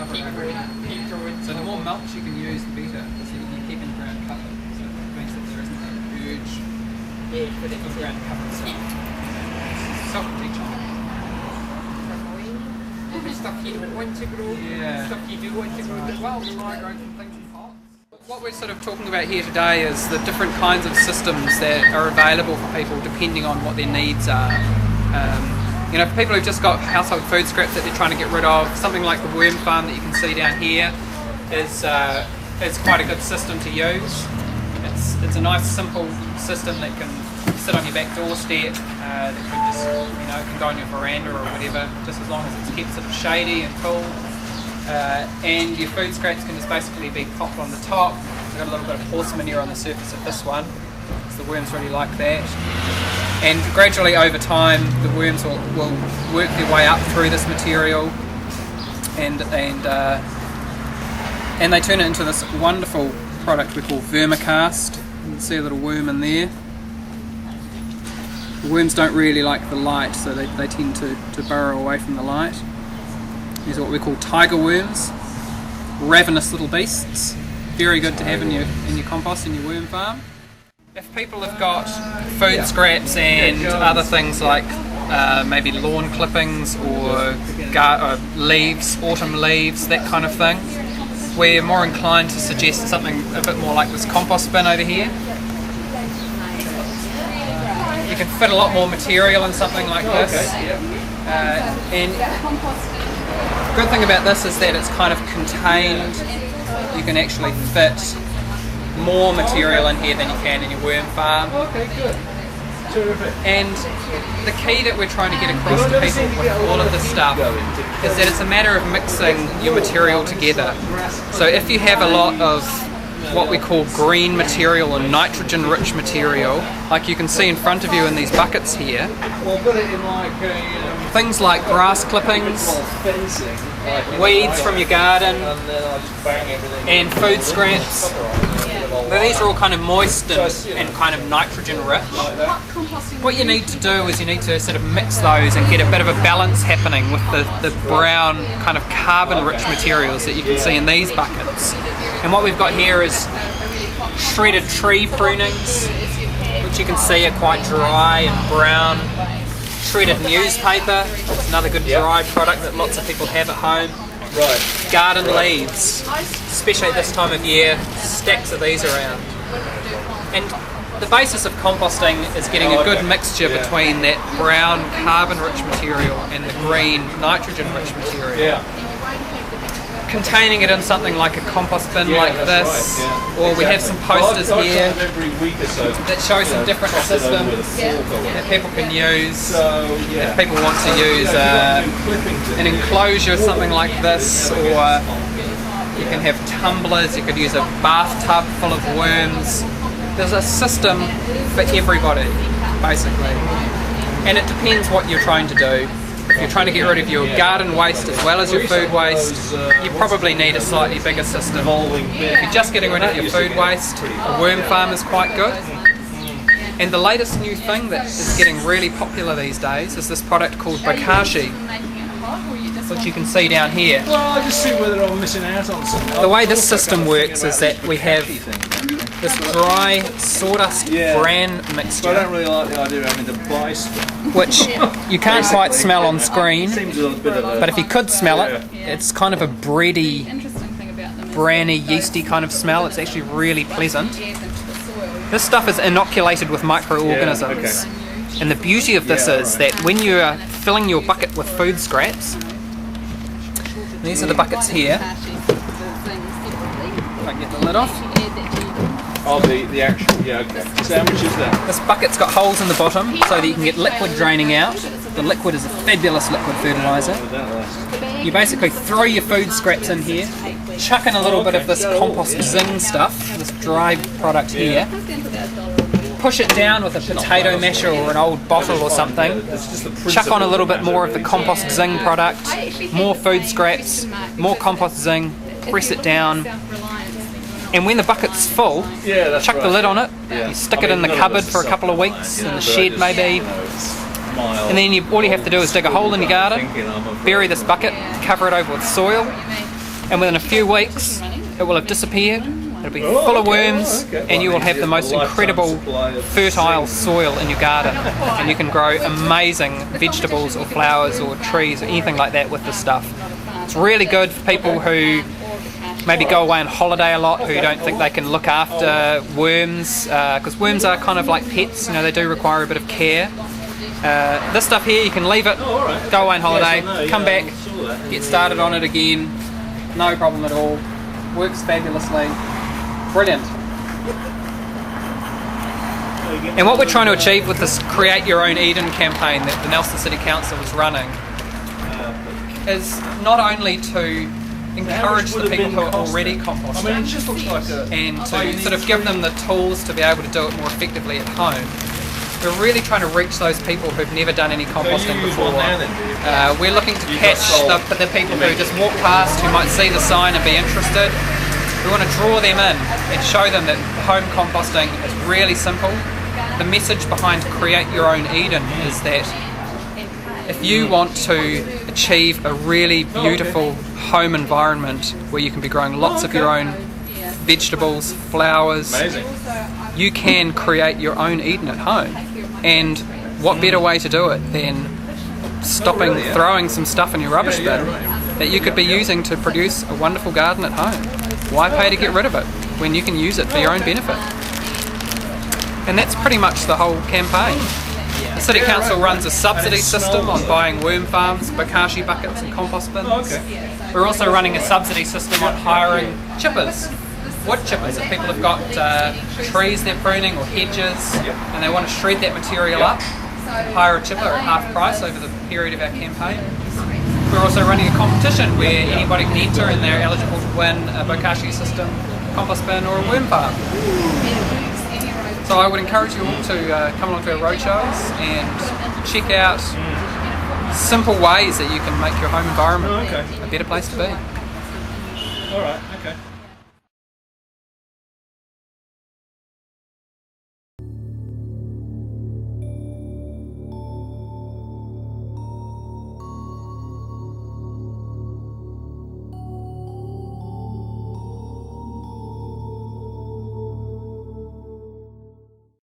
cover it over again. So the more mulch you can use, the better, so you can keep in ground cover. So it means that there isn't an urge for that ground cover itself. Self-teaching. Stuff you don't want to grow, stuff you do want to grow as well. You might grow some things in pots. What we're sort of talking about here today is the different kinds of systems that are available for people depending on what their needs are. You know, for people who've just got household food scraps that they're trying to get rid of, something like the worm farm that you can see down here is quite a good system to use. It's a nice simple system that can sit on your back doorstep, that can just, you know, can go on your veranda or whatever, just as long as it's kept sort of shady and cool. And your food scraps can just basically be popped on the top. I've got a little bit of horse manure on the surface of this one, because the worms really like that. And gradually over time, the worms will work their way up through this material, and they turn it into this wonderful product we call vermicast. You can see a little worm in there. The worms don't really like the light, so they tend to burrow away from the light. These are what we call tiger worms, ravenous little beasts. Very good to have in your compost, in your worm farm. If people have got food scraps and other things like maybe lawn clippings or leaves, autumn leaves, that kind of thing, we're more inclined to suggest something a bit more like this compost bin over here. You can fit a lot more material in something like this. And the good thing about this is that it's kind of contained. You can actually fit more material in here than you can in your worm farm. Okay, good. Terrific. And the key that we're trying to get across to people with all of this stuff is that it's a matter of mixing your material together. So if you have a lot of what we call green material or nitrogen rich material, like you can see in front of you in these buckets here, things like grass clippings, weeds from your garden, and food scraps. Now these are all kind of moist and kind of nitrogen rich. What you need to do is you need to sort of mix those and get a bit of a balance happening with the brown kind of carbon rich materials that you can see in these buckets. And what we've got here is shredded tree prunings, which you can see are quite dry and brown. Shredded newspaper, another good dry product that lots of people have at home. Right. Garden leaves, especially at this time of year, stacks of these around. And the basis of composting is getting a good mixture between that brown carbon-rich material and the green nitrogen-rich material. Yeah. Containing it in something like a compost bin like this, or we have some posters here that show some different systems that people can use. If people want to use an enclosure, something like this, or you can have tumblers, you could use a bathtub full of worms. There's a system for everybody, basically, and it depends what you're trying to do. If you're trying to get rid of your garden waste as well as your food waste, you probably need a slightly bigger system. If you're just getting rid of your food waste, a worm farm is quite good. And the latest new thing that is getting really popular these days is this product called Bokashi, which you can see down here. Well, I just see whether I'm missing out on something. The way this system works is that we have this dry sawdust bran mixture. I don't really like the idea of having to buy stuff, which you can't quite smell on screen, but if you could smell it, it's kind of a bready, branny, yeasty kind of smell. It's actually really pleasant. This stuff is inoculated with microorganisms, and the beauty of this is that when you are filling your bucket with food scraps, these are the buckets here. If I get the lid off. Oh, the actual, okay. So how much is that? This bucket's got holes in the bottom so that you can get liquid draining out. The liquid is a fabulous liquid fertiliser. You basically throw your food scraps in here, chuck in a little bit of this compost zing stuff, this dry product here, push it down with a potato masher or an old bottle or something, chuck on a little bit more of the compost zing product, more food scraps, more compost zing, press it down. And when the bucket's full, chuck the lid on it, you stick it in the cupboard for a couple of weeks, in the shed maybe, and then all you have to do is dig a hole in your garden, bury this bucket, cover it over with soil, and within a few weeks it will have disappeared. It'll be full of worms, and you will have the most incredible fertile soil in your garden, and you can grow amazing vegetables or flowers or trees or anything like that with this stuff. It's really good for people who maybe go away on holiday a lot, who don't think they can look after worms, because worms are kind of like pets, you know, they do require a bit of care. This stuff here, you can leave it, go away on holiday, come back, get started on it again, no problem at all, works fabulously, brilliant. And what we're trying to achieve with this Create Your Own Eden campaign that the Nelson City Council is running is not only to encourage the people who are already composting and to sort of give them the tools to be able to do it more effectively at home. We're really trying to reach those people who've never done any composting before. We're looking to catch the people who just walk past, who might see the sign and be interested. We want to draw them in and show them that home composting is really simple. The message behind Create Your Own Eden is that if you want to achieve a really beautiful home environment where you can be growing lots of your own vegetables, flowers, you can create your own Eden at home. And what better way to do it than stopping throwing some stuff in your rubbish bin that you could be using to produce a wonderful garden at home? Why pay to get rid of it when you can use it for your own benefit? And that's pretty much the whole campaign. The City Council runs a subsidy system on buying worm farms, bokashi buckets and compost bins. We're also running a subsidy system on hiring chippers, wood chippers. If people have got trees they're pruning or hedges and they want to shred that material up, hire a chipper at half price over the period of our campaign. We're also running a competition where anybody can enter and they're eligible to win a bokashi system, compost bin or a worm farm. So I would encourage you all to come along to our roadshows and check out simple ways that you can make your home environment a better place to be. Alright, okay.